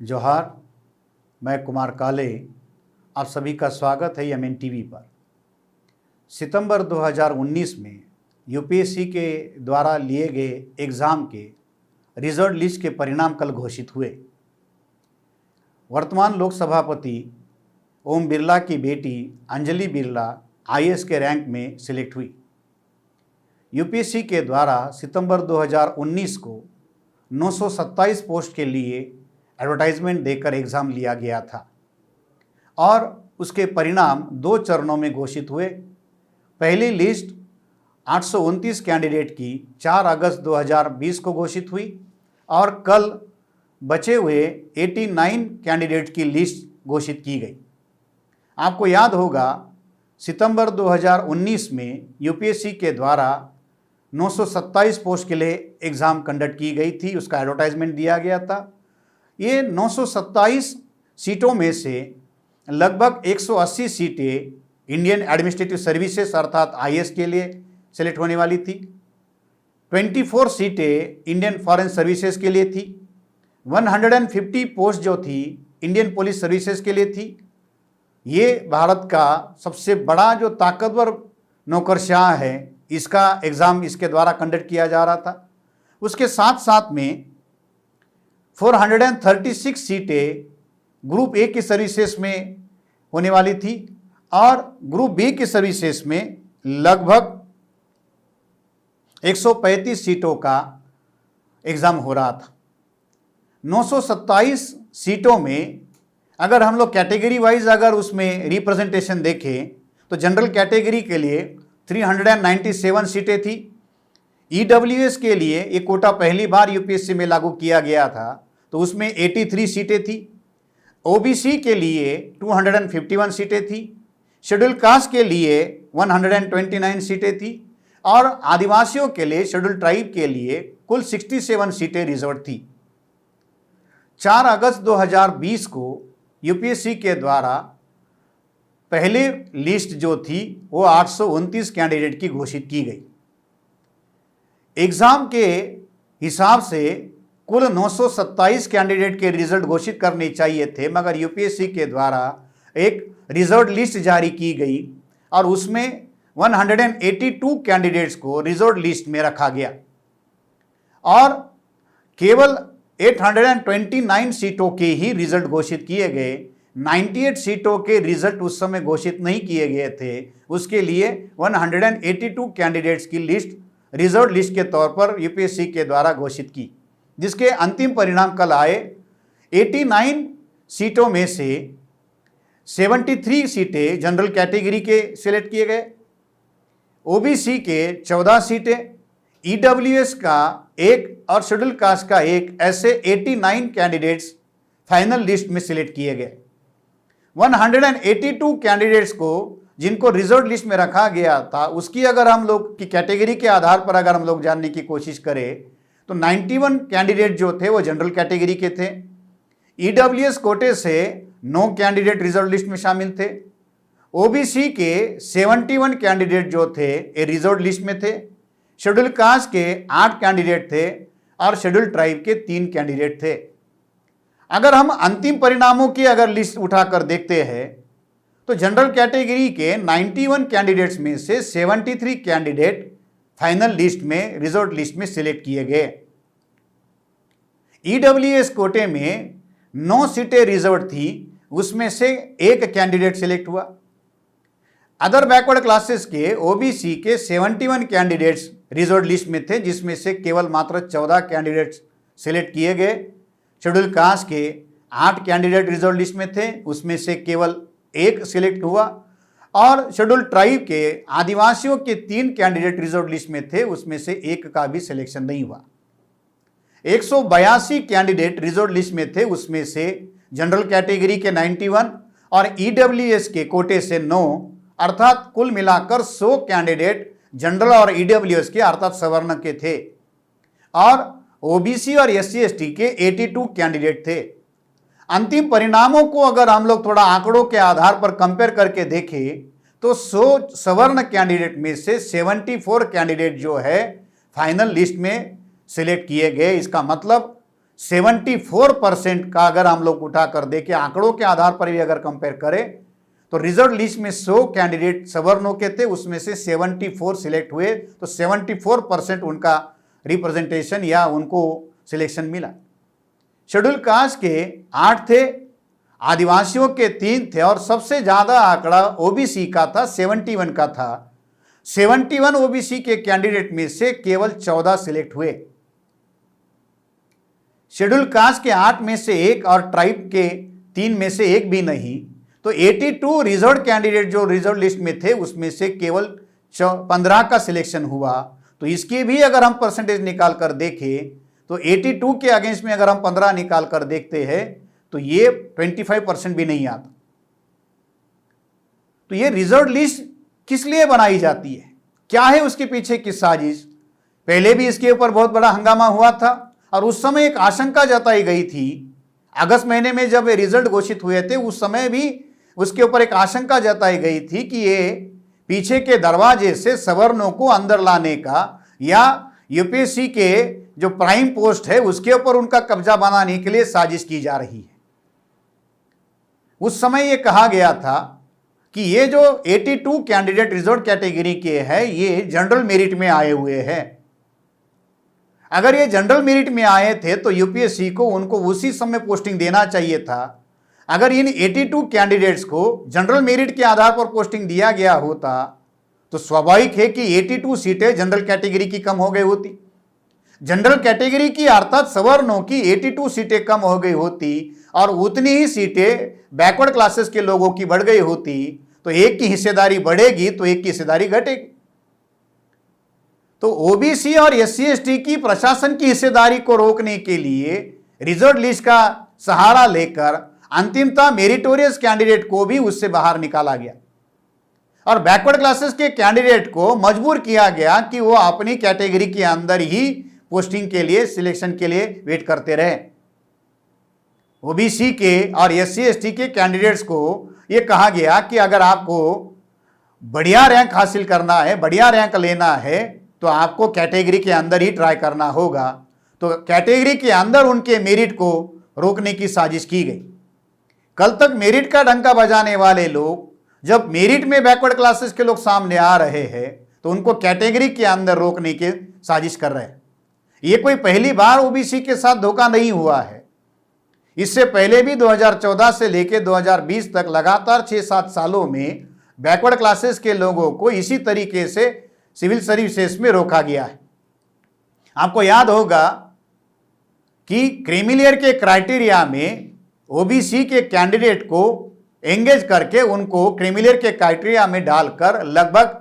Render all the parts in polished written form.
जोहार, मैं कुमार काले। आप सभी का स्वागत है एमएन टीवी पर। सितंबर 2019 में यूपीएससी के द्वारा लिए गए एग्ज़ाम के रिजल्ट लिस्ट के परिणाम कल घोषित हुए। वर्तमान लोकसभापति ओम बिरला की बेटी अंजलि बिरला आईएएस के रैंक में सिलेक्ट हुई। यूपीएससी के द्वारा सितंबर 2019 को 927 पोस्ट के लिए एडवर्टाइजमेंट देकर एग्ज़ाम लिया गया था और उसके परिणाम 2 चरणों में घोषित हुए। पहली लिस्ट 829 कैंडिडेट की 4 अगस्त 2020 को घोषित हुई और कल बचे हुए 89 कैंडिडेट की लिस्ट घोषित की गई। आपको याद होगा, सितंबर 2019 में यूपीएससी के द्वारा 927 पोस्ट के लिए एग्ज़ाम कंडक्ट की गई थी, उसका एडवर्टाइजमेंट दिया गया था। ये 927 सीटों में से लगभग 180 सीटें इंडियन एडमिनिस्ट्रेटिव सर्विसेज अर्थात आईएएस के लिए सेलेक्ट होने वाली थी। 24 सीटें इंडियन फॉरेन सर्विसेज के लिए थी। 150 पोस्ट जो थी इंडियन पुलिस सर्विसेज के लिए थी। ये भारत का सबसे बड़ा जो ताकतवर नौकरशाह है, इसका एग्ज़ाम इसके द्वारा कंडक्ट किया जा रहा था। उसके साथ साथ में 436 सीटें ग्रुप ए की सर्विसेज में होने वाली थी और ग्रुप बी की सर्विसेज में लगभग 135 सीटों का एग्ज़ाम हो रहा था। 927 सीटों में अगर हम लोग कैटेगरी वाइज अगर उसमें रिप्रेजेंटेशन देखें तो जनरल कैटेगरी के लिए 397 सीटें थी। ईडब्ल्यूएस के लिए ये कोटा पहली बार यूपीएससी में लागू किया गया था, तो उसमें 83 सीटें थी। ओबीसी के लिए 251 सीटें थी। शेड्यूल कास्ट के लिए 129 सीटें थी और आदिवासियों के लिए, शेड्यूल ट्राइब के लिए कुल 67 सीटें रिजर्व थी। 4 अगस्त 2020 को यूपीएससी के द्वारा पहले लिस्ट जो थी वो 829 कैंडिडेट की घोषित की गई। एग्ज़ाम के हिसाब से कुल 927 कैंडिडेट के रिजल्ट घोषित करने चाहिए थे, मगर यूपीएससी के द्वारा एक रिजल्ट लिस्ट जारी की गई और उसमें 182 कैंडिडेट्स को रिजल्ट लिस्ट में रखा गया और केवल 829 सीटों के ही रिजल्ट घोषित किए गए। 98 सीटों के रिजल्ट उस समय घोषित नहीं किए गए थे। उसके लिए 182 कैंडिडेट्स की लिस्ट रिजल्ट लिस्ट के तौर पर यूपीएससी के द्वारा घोषित की, जिसके अंतिम परिणाम कल आए। 89 सीटों में से 73 सीटें जनरल कैटेगरी के सिलेक्ट किए गए, ओबीसी के 14 सीटें, ईडब्ल्यूएस का 1 और शेड्यूल कास्ट का 1, ऐसे 89 कैंडिडेट्स फाइनल लिस्ट में सिलेक्ट किए गए। 182 कैंडिडेट्स को जिनको रिजर्व लिस्ट में रखा गया था, उसकी अगर हम लोग की कैटेगरी के आधार पर अगर हम लोग जानने की कोशिश करें तो 91 कैंडिडेट जो थे वो जनरल कैटेगरी के थे। ईडब्ल्यूएस कोटे से 9 कैंडिडेट रिजर्व लिस्ट में शामिल थे। ओबीसी के 71 कैंडिडेट जो थे ये रिजर्व लिस्ट में थे। शेड्यूल कास्ट के 8 कैंडिडेट थे और शेड्यूल ट्राइब के 3 कैंडिडेट थे। अगर हम अंतिम परिणामों की अगर लिस्ट उठाकर देखते हैं तो जनरल कैटेगरी के 91 कैंडिडेट्स में से 73 कैंडिडेट फाइनल लिस्ट में, रिजर्व लिस्ट में सिलेक्ट किए गए। ईडब्ल्यूएस कोटे में 9 सीटें रिजर्व थी, उसमें से 1 कैंडिडेट सिलेक्ट हुआ। अदर बैकवर्ड क्लासेस के ओबीसी के 71 कैंडिडेट्स रिजर्व लिस्ट में थे, जिसमें से केवल मात्र 14 कैंडिडेट्स सिलेक्ट किए गए। शेड्यूल कास्ट के 8 कैंडिडेट रिजर्व लिस्ट में थे, उसमें से केवल 1 सिलेक्ट हुआ और शेड्यूल ट्राइब के आदिवासियों के 3 कैंडिडेट रिजर्व लिस्ट में थे, उसमें से 1 का भी सिलेक्शन नहीं हुआ। 182 कैंडिडेट रिजर्व लिस्ट में थे, उसमें से जनरल कैटेगरी के 91 और ईडब्ल्यूएस के कोटे से 9, अर्थात कुल मिलाकर 100 कैंडिडेट जनरल और ईडब्ल्यूएस के अर्थात सवर्ण के थे और ओबीसी और एससी एसटी के 82 कैंडिडेट थे। अंतिम परिणामों को अगर हम लोग थोड़ा आंकड़ों के आधार पर कंपेयर करके देखें तो 100 सवर्ण कैंडिडेट में से 74 कैंडिडेट जो है फाइनल लिस्ट में सिलेक्ट किए गए। इसका मतलब 74% का अगर हम लोग उठा कर देखें, आंकड़ों के आधार पर भी अगर कंपेयर करें, तो रिजर्व लिस्ट में 100 कैंडिडेट सवर्णों के थे, उसमें से 74 सिलेक्ट हुए, तो 74% उनका रिप्रेजेंटेशन या उनको सिलेक्शन मिला। शेड्यूल कास्ट के 8 थे, आदिवासियों के 3 थे, और सबसे ज्यादा आंकड़ा ओबीसी का था, 71 का था। 71 ओबीसी के कैंडिडेट में से केवल 14 सिलेक्ट हुए। शेड्यूल कास्ट के 8 में से 1 और ट्राइब के 3 में से 1 भी नहीं, तो 82 रिजर्व कैंडिडेट जो रिजर्व लिस्ट में थे उसमें से केवल 15 का सिलेक्शन हुआ। तो इसकी भी अगर हम परसेंटेज निकाल कर देखें तो 82 के अगेंस्ट में अगर हम 15 निकाल कर देखते हैं तो ये 25% भी नहीं आता। तो ये रिजर्व लिस्ट किस लिए बनाई जाती है, क्या है उसके पीछे की साजिश? पहले भी इसके ऊपर बहुत बड़ा हंगामा हुआ था और उस समय एक आशंका जताई गई थी। अगस्त महीने में जब रिजल्ट घोषित हुए थे उस समय भी उसके ऊपर एक आशंका जताई गई थी कि ये पीछे के दरवाजे से सवर्णों को अंदर लाने का या यूपीएससी के जो प्राइम पोस्ट है उसके ऊपर उनका कब्जा बनाने के लिए साजिश की जा रही है। उस समय ये कहा गया था कि ये जो 82 कैंडिडेट रिजर्व कैटेगरी के हैं ये जनरल मेरिट में आए हुए हैं। अगर ये जनरल मेरिट में आए थे तो यूपीएससी को उनको उसी समय पोस्टिंग देना चाहिए था। अगर इन 82 कैंडिडेट्स को जनरल मेरिट के आधार पर पोस्टिंग दिया गया होता तो स्वाभाविक है कि 82 सीटें जनरल कैटेगरी की कम हो गई होती। जनरल कैटेगरी की अर्थात सवर्णों की 82 सीटें कम हो गई होती और उतनी ही सीटें बैकवर्ड क्लासेस के लोगों की बढ़ गई होती। तो एक की हिस्सेदारी बढ़ेगी तो एक की हिस्सेदारी घटेगी। तो ओबीसी और एससी एसटी की प्रशासन की हिस्सेदारी को रोकने के लिए रिजर्व लिस्ट का सहारा लेकर अंतिमतः मेरिटोरियस कैंडिडेट को भी उससे बाहर निकाला गया और बैकवर्ड क्लासेस के कैंडिडेट को मजबूर किया गया कि वो अपनी कैटेगरी के अंदर ही पोस्टिंग के लिए सिलेक्शन के लिए वेट करते रहे। ओबीसी के और एससी एसटी के कैंडिडेट्स को ये कहा गया कि अगर आपको बढ़िया रैंक हासिल करना है, बढ़िया रैंक लेना है तो आपको कैटेगरी के अंदर ही ट्राई करना होगा। तो कैटेगरी के अंदर उनके मेरिट को रोकने की साजिश की गई। कल तक मेरिट का डंका बजाने वाले लोग जब मेरिट में बैकवर्ड क्लासेस के लोग सामने आ रहे हैं तो उनको कैटेगरी के अंदर रोकने की साजिश कर रहे हैं। ये कोई पहली बार ओबीसी के साथ धोखा नहीं हुआ है। इससे पहले भी 2014 से लेकर 2020 तक लगातार 6-7 सालों में बैकवर्ड क्लासेस के लोगों को इसी तरीके से सिविल सर्विसेज में रोका गया है। आपको याद होगा कि क्रीमिलियर के क्राइटेरिया में ओबीसी के कैंडिडेट को एंगेज करके उनको क्रीमिलियर के क्राइटेरिया में डालकर लगभग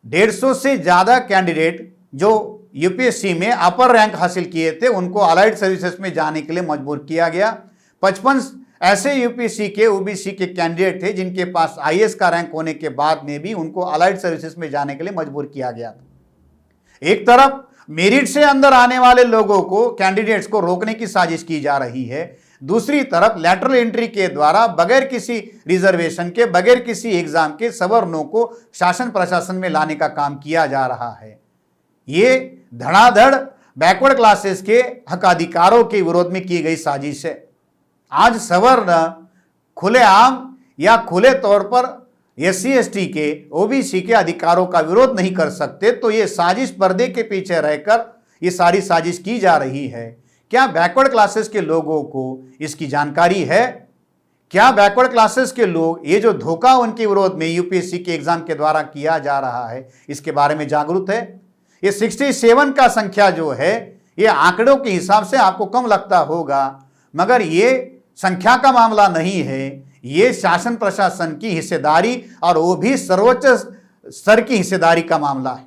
150 से ज़्यादा कैंडिडेट जो यूपीएससी में अपर रैंक हासिल किए थे उनको अलाइड सर्विसेज में जाने के लिए मजबूर किया गया। 55 ऐसे यूपीएससी के ओबीसी के कैंडिडेट थे जिनके पास आईएएस का रैंक होने के बाद में भी उनको अलाइड सर्विसेज में जाने के लिए मजबूर किया गया था। एक तरफ मेरिट से अंदर आने वाले लोगों को कैंडिडेट्स को रोकने की साजिश की जा रही है, दूसरी तरफ लैटरल एंट्री के द्वारा बगैर किसी रिजर्वेशन के, बगैर किसी एग्जाम के सवर्णों को शासन प्रशासन में लाने का काम किया जा रहा है। ये धड़ाधड़ बैकवर्ड क्लासेस के हक अधिकारों के विरोध में की गई साजिश है। आज सवर्ण खुलेआम या खुले तौर पर एससी एसटी के ओबीसी के अधिकारों का विरोध नहीं कर सकते, तो ये साजिश पर्दे के पीछे रहकर ये सारी साजिश की जा रही है। क्या बैकवर्ड क्लासेस के लोगों को इसकी जानकारी है? क्या बैकवर्ड क्लासेस के लोग ये जो धोखा उनके विरोध में यूपीएससी के एग्जाम के द्वारा किया जा रहा है इसके बारे में जागरूक है? ये 67 का संख्या जो है ये आंकड़ों के हिसाब से आपको कम लगता होगा, मगर ये संख्या का मामला नहीं है, ये शासन प्रशासन की हिस्सेदारी और वो भी सर्वोच्च स्तर की हिस्सेदारी का मामला है।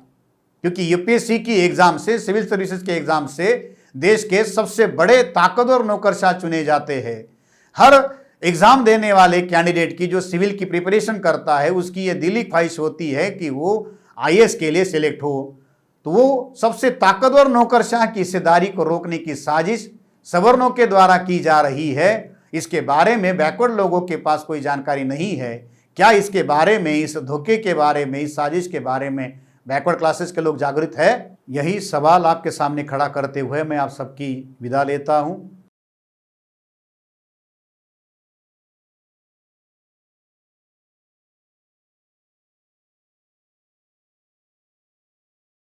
क्योंकि यूपीएससी की एग्जाम से, सिविल सर्विसेज के एग्जाम से देश के सबसे बड़े ताकतवर नौकरशाह चुने जाते हैं। हर एग्जाम देने वाले कैंडिडेट की जो सिविल की प्रिपरेशन करता है उसकी ये दिली ख्वाहिश होती है कि वो आईएएस के लिए सिलेक्ट हो। तो वो सबसे ताकतवर नौकरशाह की हिस्सेदारी को रोकने की साजिश सवर्णों के द्वारा की जा रही है। इसके बारे में बैकवर्ड लोगों के पास कोई जानकारी नहीं है। क्या इसके बारे में, इस धोखे के बारे में, इस साजिश के बारे में बैकवर्ड क्लासेस के लोग जागृत है? यही सवाल आपके सामने खड़ा करते हुए मैं आप सबकी विदा लेता हूं।